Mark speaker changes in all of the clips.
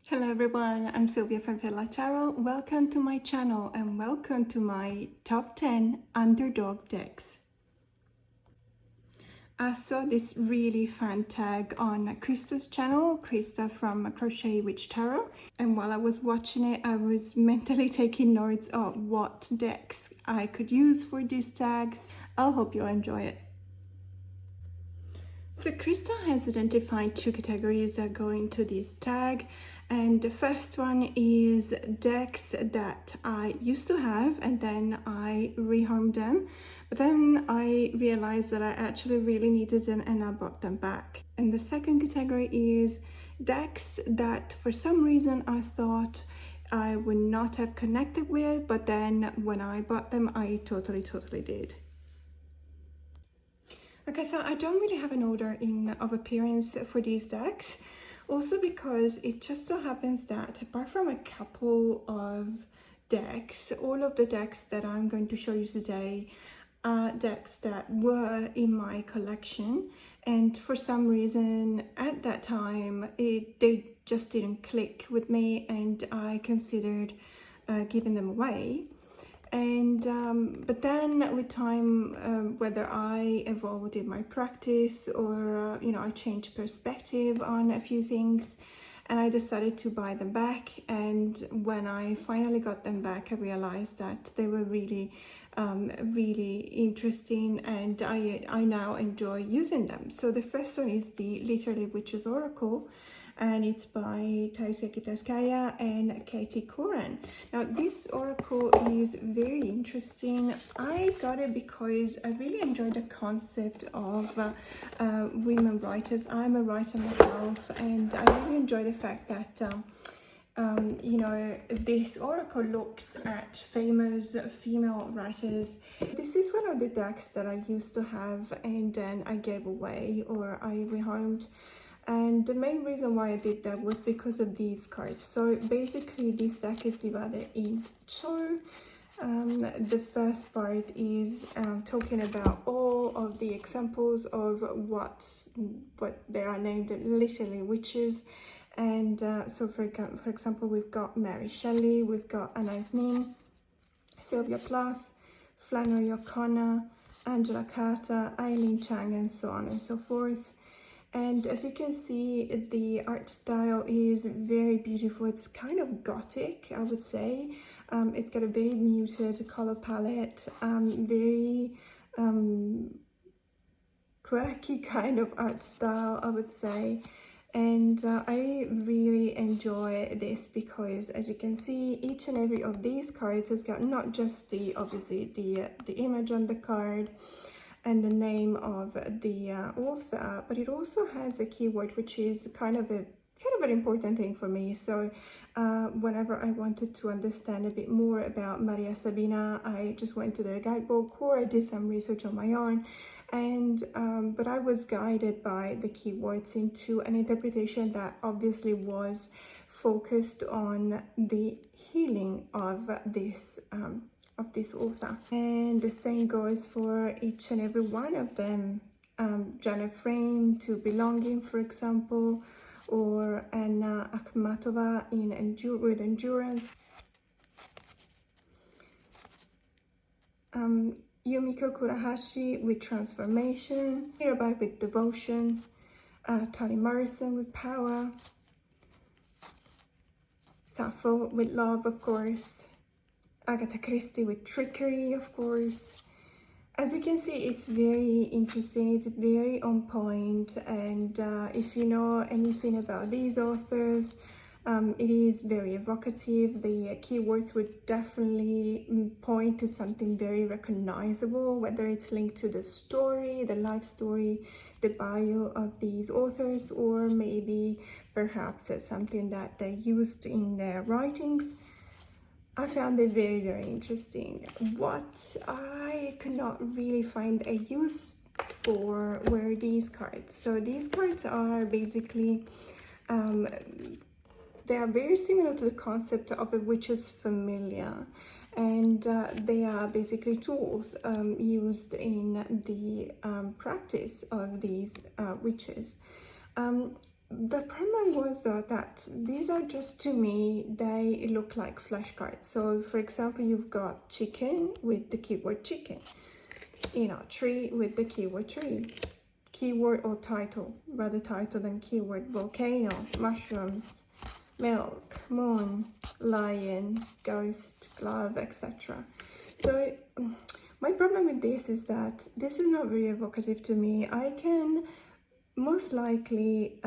Speaker 1: Hello everyone, I'm Sylvia from Fairlight Tarot. Welcome to my channel and welcome to my top 10 underdog decks. I saw this really fun tag on Christa's channel, Christa from Crochet Witch Tarot, and while I was watching it I was mentally taking notes of what decks I could use for these tags. I hope you'll enjoy it. So Christa has identified two categories that go into this tag. And the first one is decks that I used to have and then I rehomed them. But then I realized that I actually really needed them and I bought them back. And the second category is decks that for some reason I thought I would not have connected with, but then when I bought them, I totally did. Okay, so I don't really have an order of appearance for these decks. Also because it just so happens that apart from a couple of decks, all of the decks that I'm going to show you today are decks that were in my collection, and for some reason at that time they just didn't click with me and I considered giving them away. And but then with time, whether I evolved in my practice or I changed perspective on a few things, and I decided to buy them back. And when I finally got them back, I realized that they were really interesting, and I now enjoy using them. So the first one is the Literally Witch's Oracle, and it's by Taisia Kitarskaya and Katie Coran. Now this oracle is very interesting. I got it because I really enjoy the concept of women writers. I'm a writer myself, and I really enjoy the fact that this oracle looks at famous female writers. This is one of the decks that I used to have and then I gave away or I rehomed. And the main reason why I did that was because of these cards. So basically this deck is divided in two. The first part is talking about all of the examples of what they are named literally witches. And so for example, we've got Mary Shelley, we've got Anais Nin, Sylvia Plath, Flannery O'Connor, Angela Carter, Eileen Chang, and so on and so forth. And as you can see, the art style is very beautiful. It's kind of gothic, I would say. It's got a very muted color palette, very quirky kind of art style, I would say. And I really enjoy this because, as you can see, each and every of these cards has got not just obviously the image on the card and the name of the author, but it also has a keyword, which is kind of an important thing for me. So whenever I wanted to understand a bit more about Maria Sabina, I just went to the guidebook or I did some research on my own. And but I was guided by the keywords into an interpretation that obviously was focused on the healing of this author. And the same goes for each and every one of them. Janet Frame, To Belonging, for example, or Anna Akhmatova in with Endurance. Yumiko Kurahashi with Transformation, Mirabai with Devotion, Toni Morrison with Power, Sappho with Love, of course, Agatha Christie with Trickery, of course. As you can see, it's very interesting, it's very on point, and if you know anything about these authors, it is very evocative. The keywords would definitely point to something very recognizable, whether it's linked to the story, the life story, the bio of these authors, or maybe perhaps it's something that they used in their writings. I found it very interesting. What I could not really find a use for were these cards. So these cards are basically they are very similar to the concept of a witch's familiar, and they are basically tools used in the practice of these witches. the problem was that these are just, to me, they look like flashcards. So for example, you've got chicken with the keyword chicken, you know, tree with the keyword tree, keyword or title, rather title than keyword, volcano, mushrooms, milk, moon, lion, ghost, glove, etc. So my problem with this is that this is not very evocative to me. I can most likely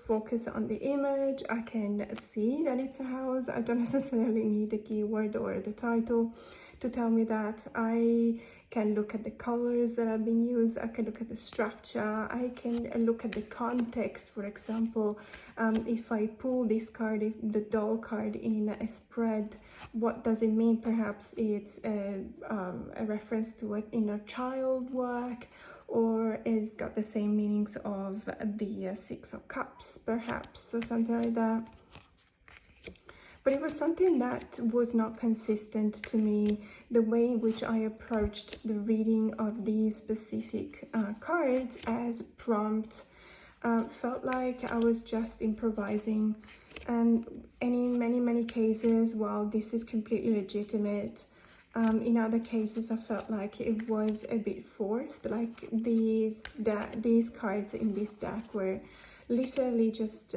Speaker 1: focus on the image. I can see that it's a house. I don't necessarily need the keyword or the title to tell me that. I can look at the colors that have been used. I can look at the structure. I can look at the context. For example, if I pull this card, if the doll card in a spread, what does it mean? Perhaps it's a reference to an inner child work, or it's got the same meanings of the Six of Cups, perhaps, or something like that. But it was something that was not consistent to me. The way in which I approached the reading of these specific cards as prompt felt like I was just improvising. And in many cases, while this is completely legitimate, in other cases I felt like it was a bit forced. Like these cards in this deck were literally just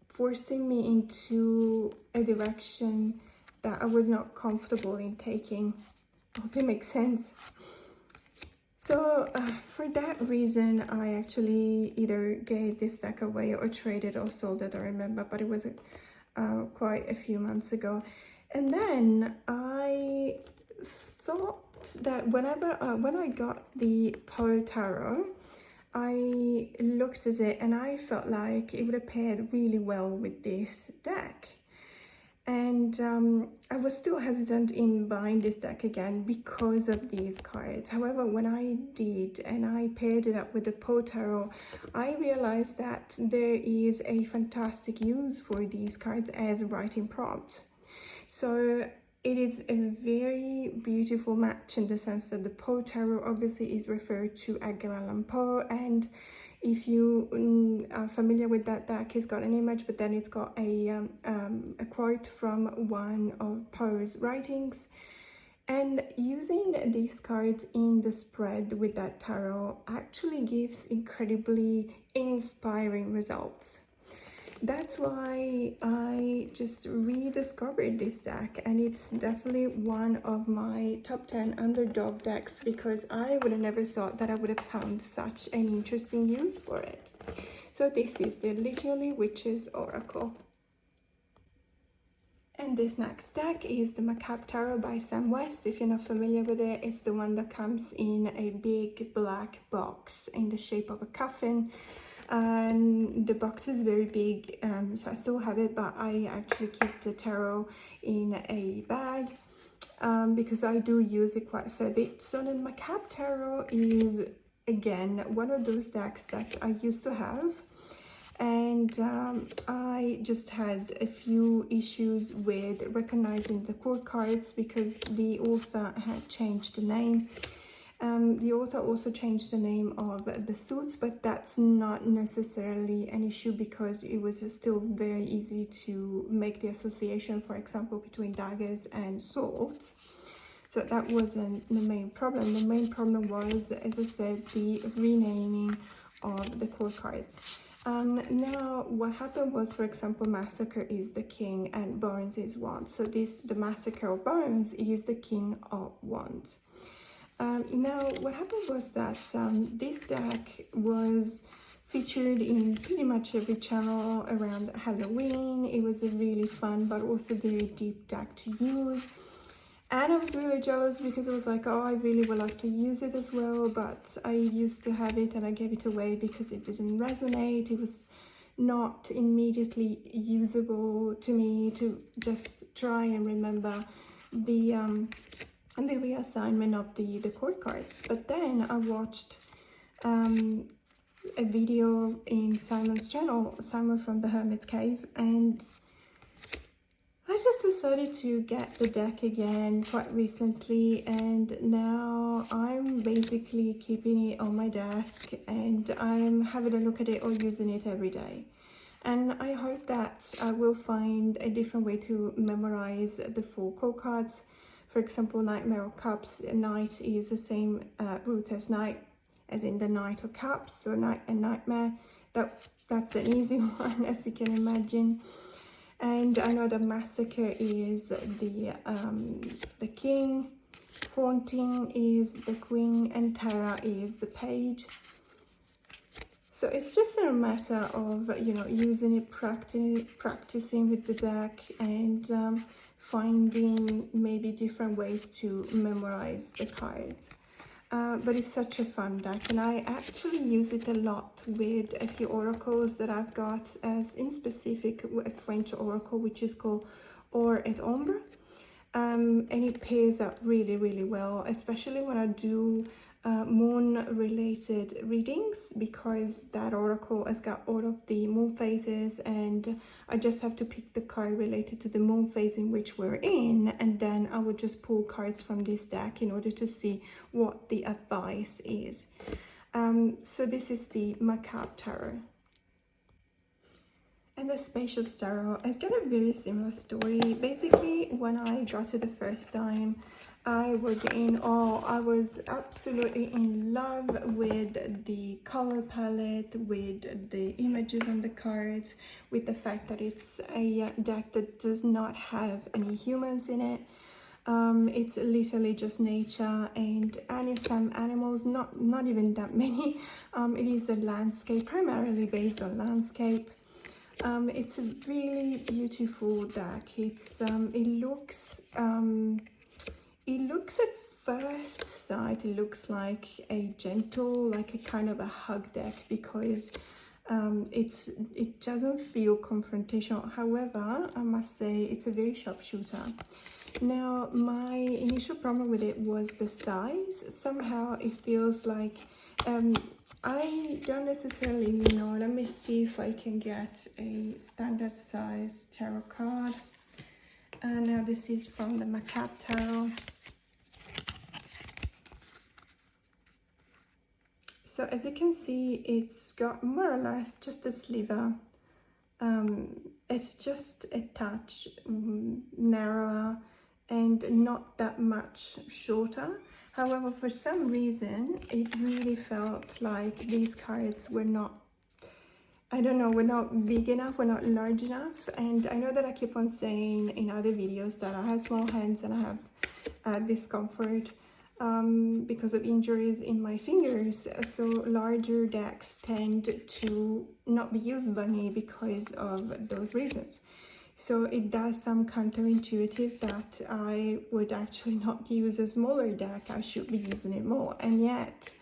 Speaker 1: forcing me into a direction that I was not comfortable in taking. I hope it makes sense. So for that reason, I actually either gave this deck away or traded or sold it, I remember, but it was quite a few months ago. And then I thought that when I got the Tarot, I looked at it and I felt like it would have paired really well with this deck. And I was still hesitant in buying this deck again because of these cards. However, when I did and I paired it up with the Tarot, I realized that there is a fantastic use for these cards as writing prompts. So it is a very beautiful match in the sense that the Tarot obviously is referred to Edgar Allan Poe, and if you are familiar with that deck, it's got an image, but then it's got a quote from one of Poe's writings. And using these cards in the spread with that tarot actually gives incredibly inspiring results. That's why I just rediscovered this deck, and it's definitely one of my top 10 underdog decks because I would have never thought that I would have found such an interesting use for it. So this is the Literally Witch's Oracle. And this next deck is the Macap Tarot by Sam West. If you're not familiar with it, it's the one that comes in a big black box in the shape of a coffin. And the box is very big, so I still have it, but I actually keep the tarot in a bag because I do use it quite a fair bit. So the Macap Tarot is, again, one of those decks that I used to have, and I just had a few issues with recognizing the core cards because the author had changed the name. The author also changed the name of the suits, but that's not necessarily an issue because it was still very easy to make the association, for example, between daggers and swords. So that wasn't the main problem. The main problem was, as I said, the renaming of the core cards. Now, what happened was, for example, Massacre is the King and Bones is Wands. So the Massacre of Bones is the King of Wands. Now, what happened was that this deck was featured in pretty much every channel around Halloween. It was a really fun but also very deep deck to use. And I was really jealous because I was like, oh, I really would like to use it as well, but I used to have it and I gave it away because it didn't resonate. It was not immediately usable to me to just try and remember the reassignment of the chord cards. But then I watched a video in Simon's channel, Simon from the Hermit's Cave, and I I just decided to get the deck again quite recently, and now I'm basically keeping it on my desk and I'm having a look at it or using it every day. And I hope that I will find a different way to memorize the four cards. For example, Nightmare of Cups, Knight is the same root as Knight, as in the Knight of Cups, so Knight and Nightmare. That's an easy one, as you can imagine. And I know that Massacre is the king, Haunting is the queen, and Terror is the page. So it's just a matter of, you know, using it, practicing with the deck, and finding maybe different ways to memorize the cards. But it's such a fun deck, and I actually use it a lot with a few oracles that I've got, as in specific a French oracle which is called Or et Ombre, and it pairs up really, really well, especially when I do moon related readings, because that oracle has got all of the moon phases, and I just have to pick the card related to the moon phase in which we're in, and then I would just pull cards from this deck in order to see what the advice is. So this is the Macap Tarot. And the Spacious Tarot has got a very similar story. Basically, when I got it the first time, I was in awe. I was absolutely in love with the color palette, with the images on the cards, with the fact that it's a deck that does not have any humans in it. It's literally just nature and some animals, not even that many. It is a landscape, primarily based on landscape. It's a really beautiful deck. It looks at first sight, it looks like a gentle, like a kind of a hug deck, because it doesn't feel confrontational. However, I must say it's a very sharpshooter. Now, my initial problem with it was the size. Somehow it feels like I don't necessarily know. Let me see if I can get a standard size tarot card. Now this is from the Macap Tarot. So as you can see, it's got more or less just a sliver. It's just a touch narrower and not that much shorter. However, for some reason, it really felt like these cards were not, I don't know, were not big enough, were not large enough. And I know that I keep on saying in other videos that I have small hands and I have discomfort because of injuries in my fingers. So larger decks tend to not be used by me because of those reasons. So it does sound counterintuitive that I would actually not use a smaller deck. I should be using it more. And yet,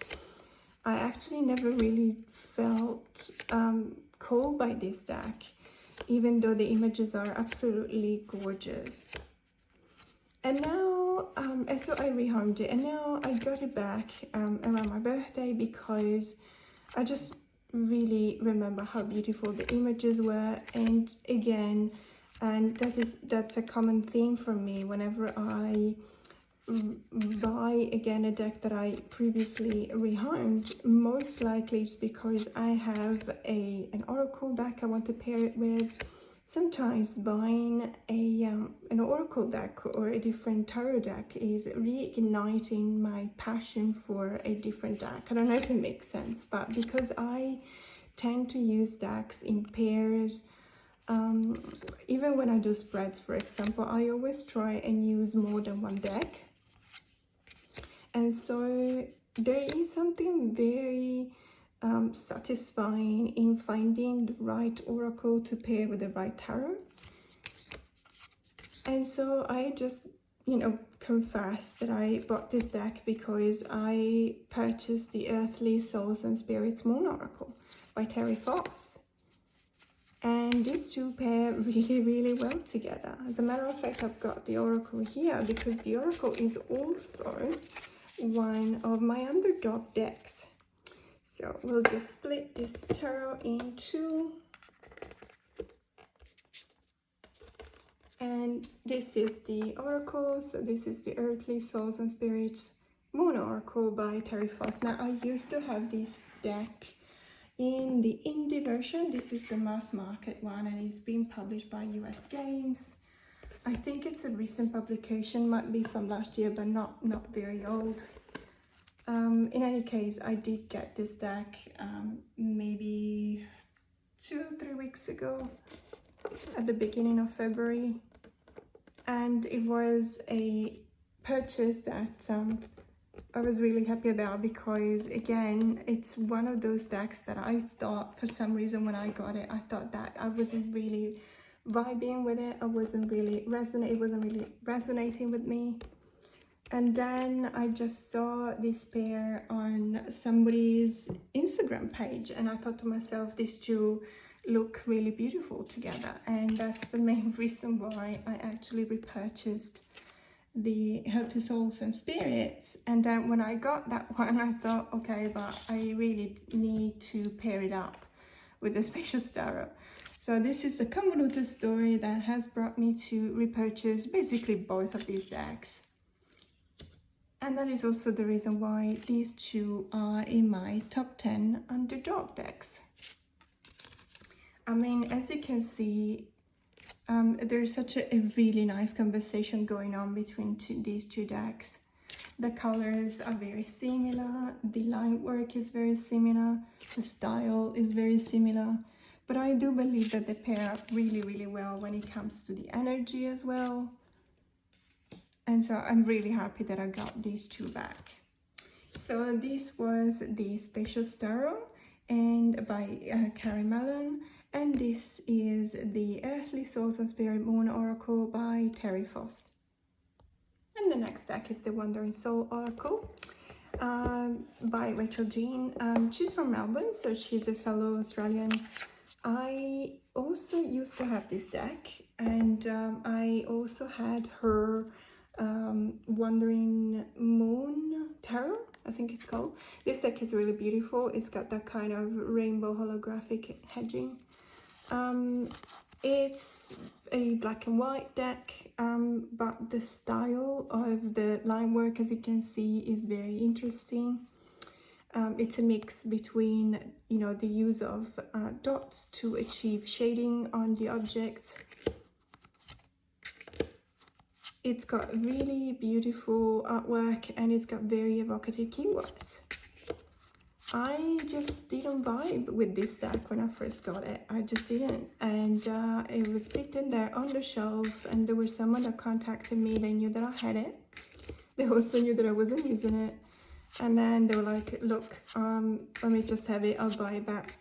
Speaker 1: I actually never really felt called by this deck, even though the images are absolutely gorgeous. And now, and so I rehomed it, and now I got it back around my birthday, because I just really remember how beautiful the images were. And again, and that's a common theme for me whenever I buy again a deck that I previously rehomed. Most likely it's because I have an oracle deck I want to pair it with. Sometimes buying an oracle deck or a different tarot deck is reigniting my passion for a different deck. I don't know if it makes sense, but because I tend to use decks in pairs, even when I do spreads, for example, I always try and use more than one deck. And so there is something very satisfying in finding the right oracle to pair with the right tarot. And so I just, you know, confess that I bought this deck because I purchased the Earthly Souls and Spirits Moon Oracle by Terry Foss. And these two pair really, really well together. As a matter of fact, I've got the oracle here because the oracle is also one of my underdog decks. So we'll just split this tarot in two. And this is the Oracle, so this is the Earthly Souls and Spirits Moon Oracle by Terry Foss. Now, I used to have this deck in the indie version. This is the mass market one, and it's been published by US Games. I think it's a recent publication, might be from last year, but not very old. In any case, I did get this deck maybe 2-3 weeks ago at the beginning of February, and it was a purchase that I was really happy about, because again, it's one of those decks that I thought, for some reason when I got it, I thought that I wasn't really vibing with it. It wasn't really resonating with me. And then I just saw this pair on somebody's Instagram page, and I thought to myself, these two look really beautiful together, and that's the main reason why I actually repurchased the Healthy Souls and Spirits. And then when I got that one, I thought, okay, but I really need to pair it up with the Spacious Tarot. So this is the convoluted story that has brought me to repurchase basically both of these decks. And that is also the reason why these two are in my top 10 underdog decks. I mean, as you can see, there's such a really nice conversation going on between these two decks. The colors are very similar, the line work is very similar, the style is very similar, but I do believe that they pair up really well when it comes to the energy as well. And so I'm really happy that I got these two back. So this was the Spacious Tarot and by Karen Mellon. And this is the Earthly Souls and Spirit Moon Oracle by Terry Foss. And the next deck is the Wandering Soul Oracle by Rachel Jean. She's from Melbourne, so she's a fellow Australian. I also used to have this deck, and I also had her Wandering Moon Tarot, I think it's called. This deck is really beautiful. It's got that kind of rainbow holographic hedging. It's a black and white deck, but the style of the line work, as you can see, is very interesting. It's a mix between, you know, the use of dots to achieve shading on the object. It's got really beautiful artwork, and it's got very evocative keywords. I just didn't vibe with this deck when I first got it. I just didn't. And it was sitting there on the shelf, and there was someone that contacted me. They knew that I had it. They also knew that I wasn't using it. And then they were like, look, let me just have it. I'll buy it back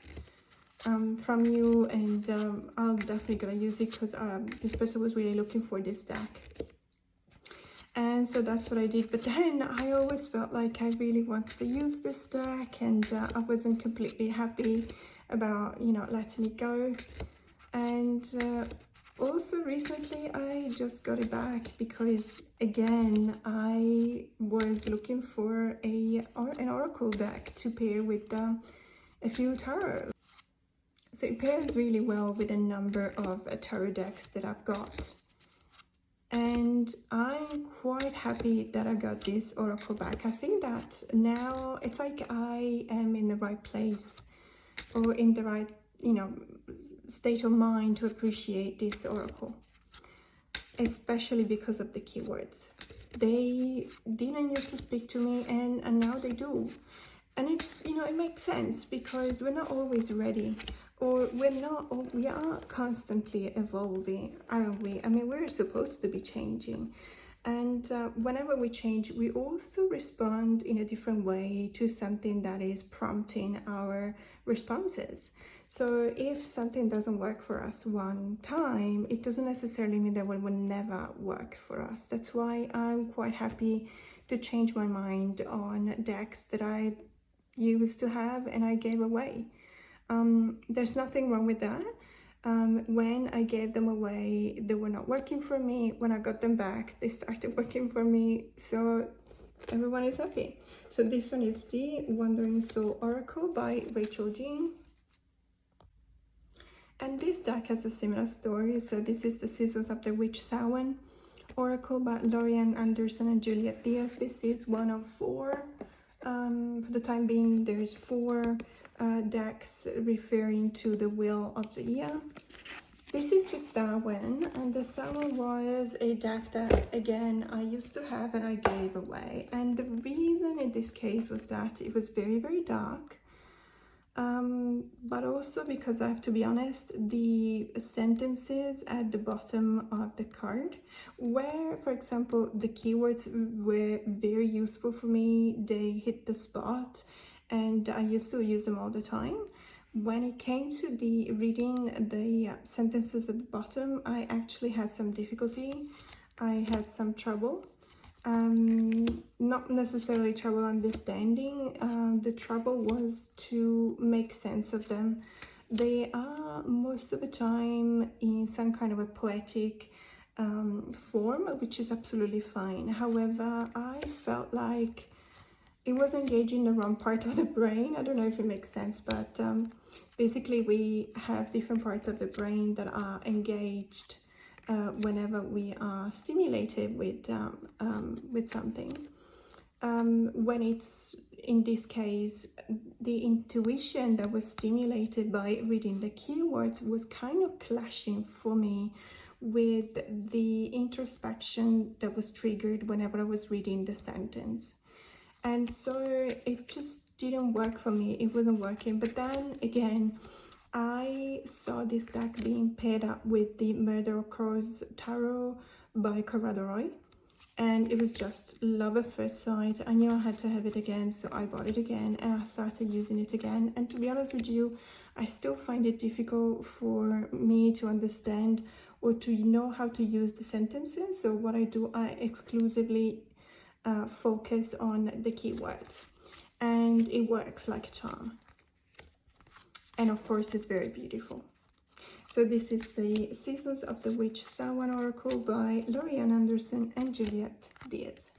Speaker 1: from you, and I'll definitely gonna use it, because this person was really looking for this deck. And so that's what I did. But then I always felt like I really wanted to use this deck, and I wasn't completely happy about, you know, letting it go. And also recently I just got it back, because again, I was looking for an oracle deck to pair with a few tarot. So it pairs really well with a number of tarot decks that I've got. And I'm quite happy that I got this oracle back. I think that now it's like I am in the right place, or in the right, you know, state of mind to appreciate this oracle, especially because of the keywords. They didn't used to speak to me, and now they do. And it's, you know, it makes sense, because we're not always ready, or we are constantly evolving, aren't we? I mean, we're supposed to be changing. And whenever we change, we also respond in a different way to something that is prompting our responses. So if something doesn't work for us one time, it doesn't necessarily mean that it will never work for us. That's why I'm quite happy to change my mind on decks that I used to have and I gave away. There's nothing wrong with that. When I gave them away, they were not working for me. When I got them back, they started working for me. So everyone is happy. So this one is the Wandering Soul Oracle by Rachel Jean. And this deck has a similar story. So this is the Seasons of the Witch Samhain Oracle by Lorianne Anderson and Juliet Diaz. This is one of four. For the time being, there's four decks referring to the Wheel of the Year. This is the Samhain, and the Samhain was a deck that, again, I used to have and I gave away. And the reason in this case was that it was very, very dark. But also because I have to be honest, the sentences at the bottom of the card, where, for example, the keywords were very useful for me, they hit the spot, and I used to use them all the time. When it came to the reading the sentences at the bottom, I actually had some difficulty. I had some trouble. Not necessarily trouble understanding. The trouble was to make sense of them. They are most of the time in some kind of a poetic form, which is absolutely fine. However, I felt like it was engaging the wrong part of the brain. I don't know if it makes sense, but basically we have different parts of the brain that are engaged whenever we are stimulated with something. When it's, in this case, the intuition that was stimulated by reading the keywords was kind of clashing for me with the introspection that was triggered whenever I was reading the sentence. And so it just didn't work for me. It wasn't working. But then again, I saw this deck being paired up with the Murder Occurs Tarot by Roy, and it was just love at first sight. I knew I had to have it again, so I bought it again and I started using it again. And to be honest with you, I still find it difficult for me to understand or to know how to use the sentences. So what I do, I exclusively focus on the keywords, and it works like a charm. And of course, it's very beautiful. So this is the Seasons of the Witch Samhain Oracle by Lorianne Anderson and Juliet Diaz.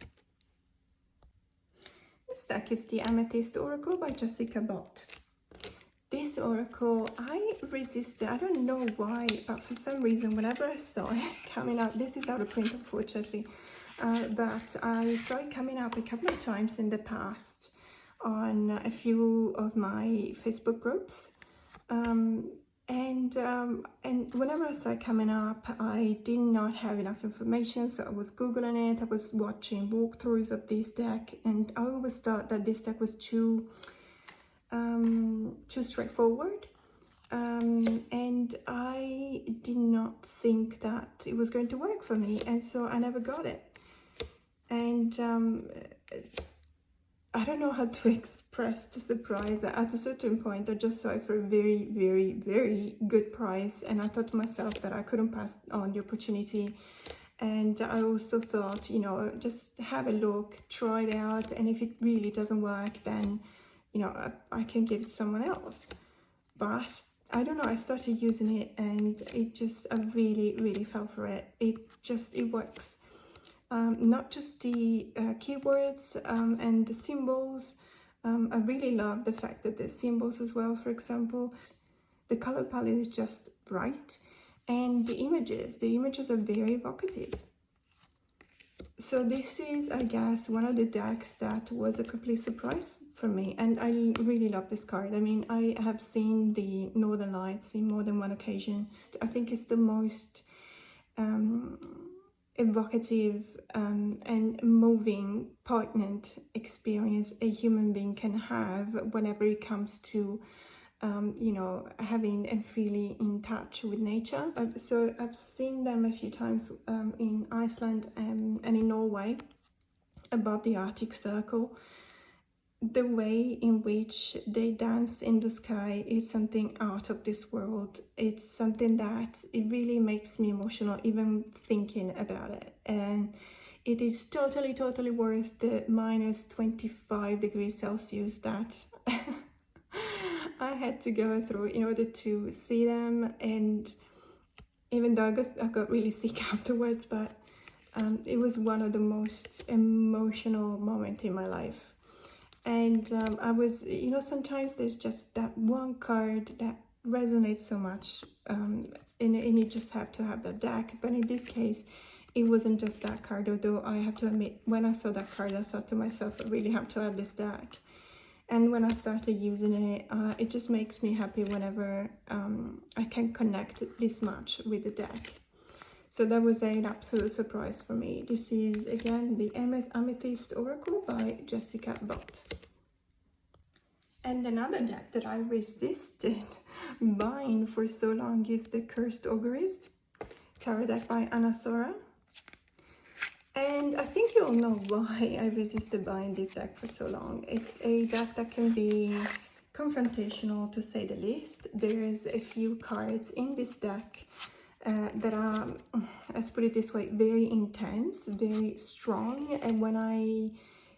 Speaker 1: This deck is the Amethyst Oracle by Jessica Bott. This oracle, I resisted, I don't know why, but for some reason, whenever I saw it coming up, this is out of print unfortunately, but I saw it coming up a couple of times in the past on a few of my Facebook groups. And whenever I saw it coming up, I did not have enough information, so I was Googling it, I was watching walkthroughs of this deck, and I always thought that this deck was too straightforward. And I did not think that it was going to work for me, and so I never got it. And I don't know how to express the surprise. At a certain point, I just saw it for a very, very, very good price, and I thought to myself that I couldn't pass on the opportunity. And I also thought, you know, just have a look, try it out, and if it really doesn't work, then, you know, I can give it to someone else. But I don't know, I started using it, and it just, I really, really fell for it. It works. Not just the keywords and the symbols. I really love the fact that there's symbols as well, for example. The color palette is just right, and the images are very evocative. So this is, I guess, one of the decks that was a complete surprise for me, and I really love this card. I mean, I have seen the Northern Lights in more than one occasion. I think it's the most evocative and moving, poignant experience a human being can have whenever it comes to you know, having and feeling in touch with nature. So I've seen them a few times in Iceland and in Norway, above the Arctic Circle. The way in which they dance in the sky is something out of this world. It's something that it really makes me emotional even thinking about it. And it is totally, totally worth the minus 25 degrees Celsius that I had to go through in order to see them. And even though I got really sick afterwards, but it was one of the most emotional moments in my life. And I was, you know, sometimes there's just that one card that resonate so much, and you just have to have that deck. But in this case, it wasn't just that card, although I have to admit, when I saw that card, I thought to myself, I really have to have this deck. And when I started using it, it just makes me happy whenever I can connect this much with the deck. So that was an absolute surprise for me. This is, again, the Amethyst Oracle by Jessica Bott. And another deck that I resisted buying for so long is the Cursed Ogress tarot deck by Anna Sora. And I think you all know why I resisted buying this deck for so long. It's a deck that can be confrontational, to say the least. There's a few cards in this deck that are, let's put it this way, very intense, very strong. And when I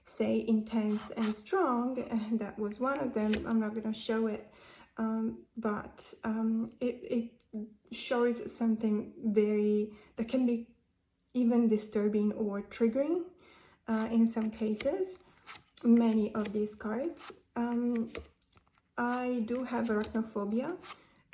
Speaker 1: say intense and strong, and that was one of them, I'm not going to show it, but it shows something very, that can be even disturbing or triggering in some cases, many of these cards. I do have arachnophobia,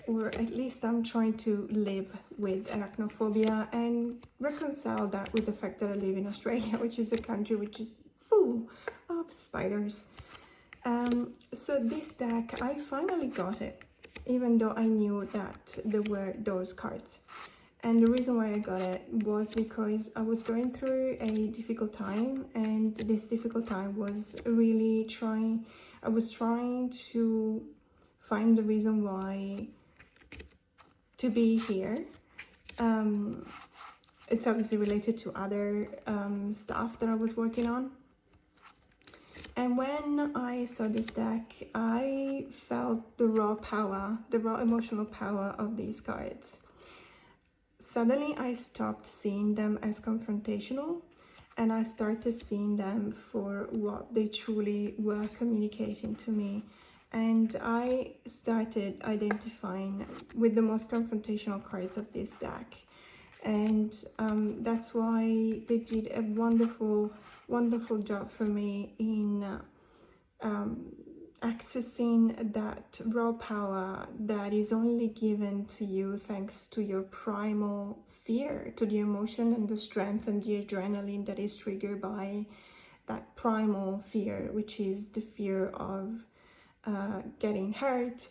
Speaker 1: or at least I'm trying to live with arachnophobia and reconcile that with the fact that I live in Australia, which is a country which is full of spiders. So this deck, I finally got it, even though I knew that there were those cards. And the reason why I got it was because I was going through a difficult time, and this difficult time was really I was trying to find the reason why to be here. It's obviously related to other stuff that I was working on. And when I saw this deck, I felt the raw power, the raw emotional power of these cards. Suddenly I stopped seeing them as confrontational, and I started seeing them for what they truly were communicating to me. And I started identifying with the most confrontational cards of this deck. And that's why they did a wonderful, wonderful job for me in accessing that raw power that is only given to you thanks to your primal fear, to the emotion and the strength and the adrenaline that is triggered by that primal fear, which is the fear of getting hurt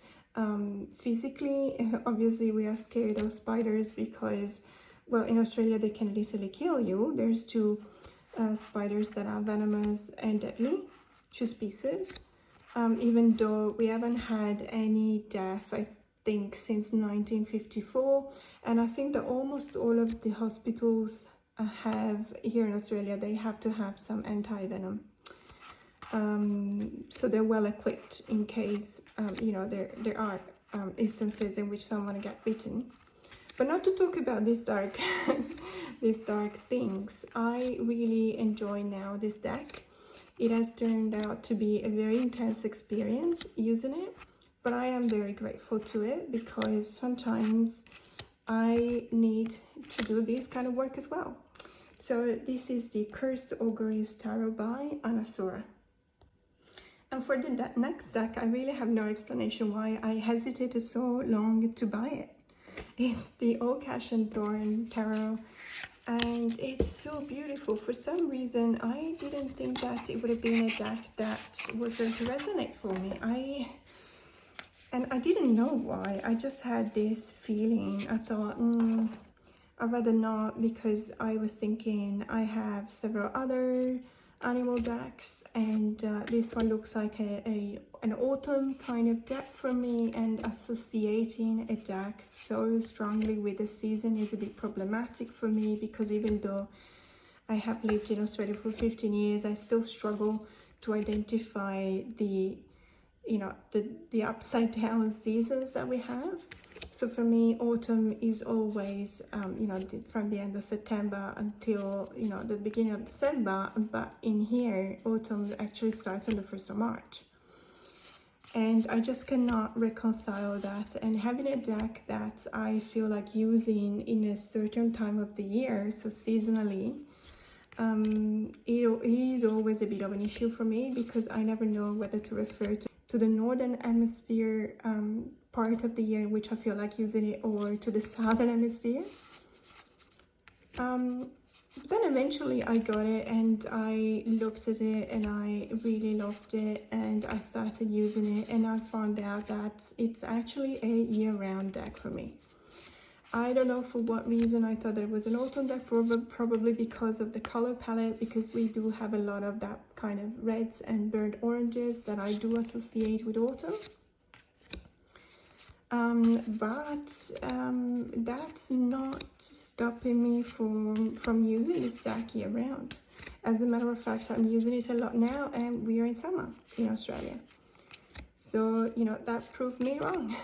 Speaker 1: physically. Obviously, we are scared of spiders because, well, in Australia they can literally kill you. There's two spiders that are venomous and deadly, two species. Even though we haven't had any deaths, I think, since 1954, and I think that almost all of the hospitals have, here in Australia, they have to have some anti-venom. So they're well equipped in case, you know, there are instances in which someone get bitten. But not to talk about these dark, these dark things. I really enjoy now this deck. It has turned out to be a very intense experience using it, but I am very grateful to it because sometimes I need to do this kind of work as well. So this is the Cursed Ogress Tarot by Anna Sora. And for the next deck, I really have no explanation why I hesitated so long to buy it. It's the Oak Ash and Thorn Tarot, and it's so beautiful. For some reason, I didn't think that it would have been a deck that was going to resonate for me. I didn't know why. I just had this feeling. I thought, I'd rather not, because I was thinking I have several other animal decks, and this one looks like an autumn kind of deck for me, and associating a deck so strongly with the season is a bit problematic for me, because even though I have lived in Australia for 15 years, I still struggle to identify the, you know, the upside down seasons that we have. So for me, autumn is always, you know, from the end of September until, you know, the beginning of December. But in here, autumn actually starts on the 1st of March. And I just cannot reconcile that. And having a deck that I feel like using in a certain time of the year, so seasonally, it is always a bit of an issue for me, because I never know whether to refer to the Northern Hemisphere part of the year in which I feel like using it, or to the southern hemisphere. Then eventually I got it and I looked at it and I really loved it, and I started using it, and I found out that it's actually a year-round deck for me. I don't know for what reason I thought it was an autumn deck, probably because of the color palette, because we do have a lot of that kind of reds and burnt oranges that I do associate with autumn. That's not stopping me from using this deck year round. As a matter of fact, I'm using it a lot now, and we are in summer in Australia. So, you know, that proved me wrong.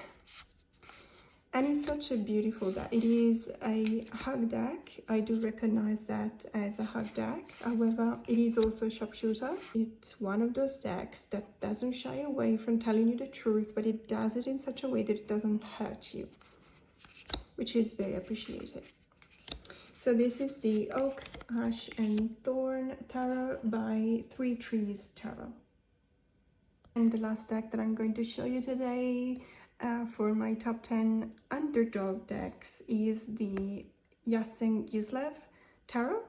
Speaker 1: And it's such a beautiful deck. It is a hug deck. I do recognize that as a hug deck. However, it is also a sharpshooter. It's one of those decks that doesn't shy away from telling you the truth, but it does it in such a way that it doesn't hurt you, which is very appreciated. So this is the Oak, Ash and Thorn Tarot by Three Trees Tarot. And the last deck that I'm going to show you today for my top 10 underdog decks is the Yasin Gislev Tarot.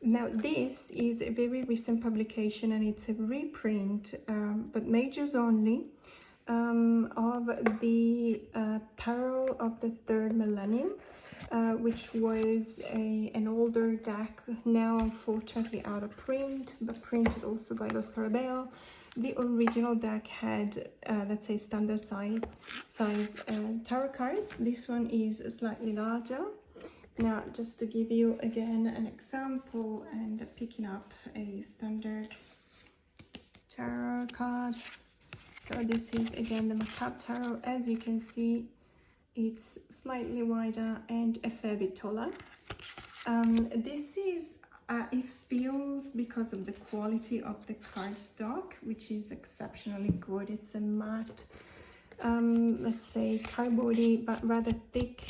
Speaker 1: Now this is a very recent publication, and it's a reprint, but majors only, of the Tarot of the Third Millennium, which was an older deck, now unfortunately out of print, but printed also by Los Carabeo. The original deck had, let's say, standard size tarot cards. This one is slightly larger. Now, just to give you again an example, and picking up a standard tarot card. So this is again the Macap Tarot. As you can see, it's slightly wider and a fair bit taller. This is it feels, because of the quality of the cardstock, which is exceptionally good. It's a matte, let's say cardboardy, but rather thick.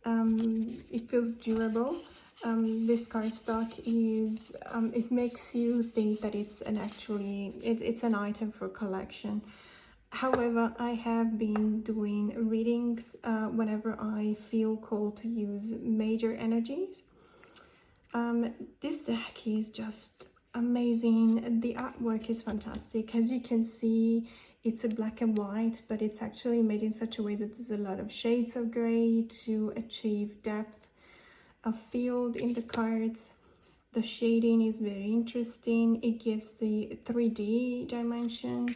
Speaker 1: It feels durable. This cardstock is, it makes you think that it's it's an item for collection. However, I have been doing readings whenever I feel called to use major energies. This deck is just amazing. The artwork is fantastic. As you can see, it's a black and white, but it's actually made in such a way that there's a lot of shades of gray to achieve depth of field in the cards. The shading is very interesting. It gives the 3D dimension.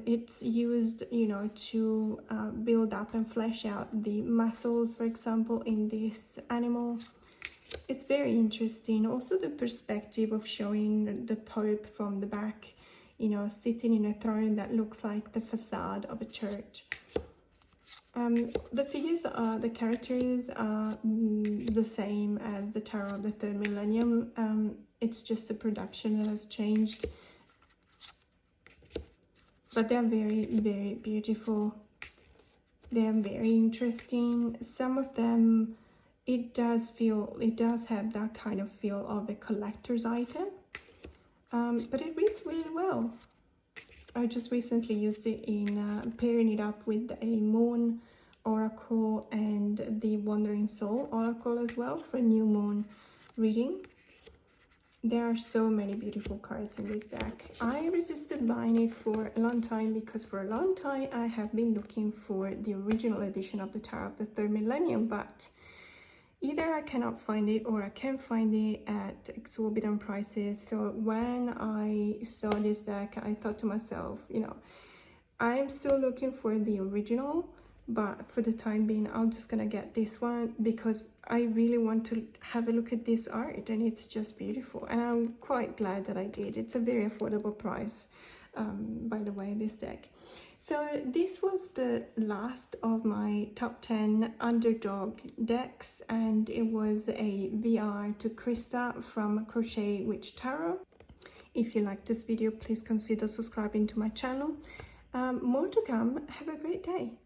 Speaker 1: It's used, you know, to build up and flesh out the muscles, for example, in this animal. It's very interesting. Also the perspective of showing the Pope from the back, you know, sitting in a throne that looks like the facade of a church. The figures are, the characters are the same as the Tarot of the Third Millennium. It's just the production that has changed. But they're very, very beautiful. They're very interesting. Some of them, it does have that kind of feel of a collector's item, but it reads really well. I just recently used it in pairing it up with a Moon Oracle and the Wandering Soul Oracle as well for a new moon reading. There are so many beautiful cards in this deck. I resisted buying it for a long time, because for a long time I have been looking for the original edition of the Tarot of the Third Millennium, but either I cannot find it or I can find it at exorbitant prices. So when I saw this deck, I thought to myself, you know, I'm still looking for the original, but for the time being, I'm just gonna get this one because I really want to have a look at this art, and it's just beautiful. And I'm quite glad that I did. It's a very affordable price, by the way, this deck. So this was the last of my top 10 underdog decks, and it was a VR to Christa from Crochet Witch Tarot. If you like this video, please consider subscribing to my channel. More to come. Have a great day.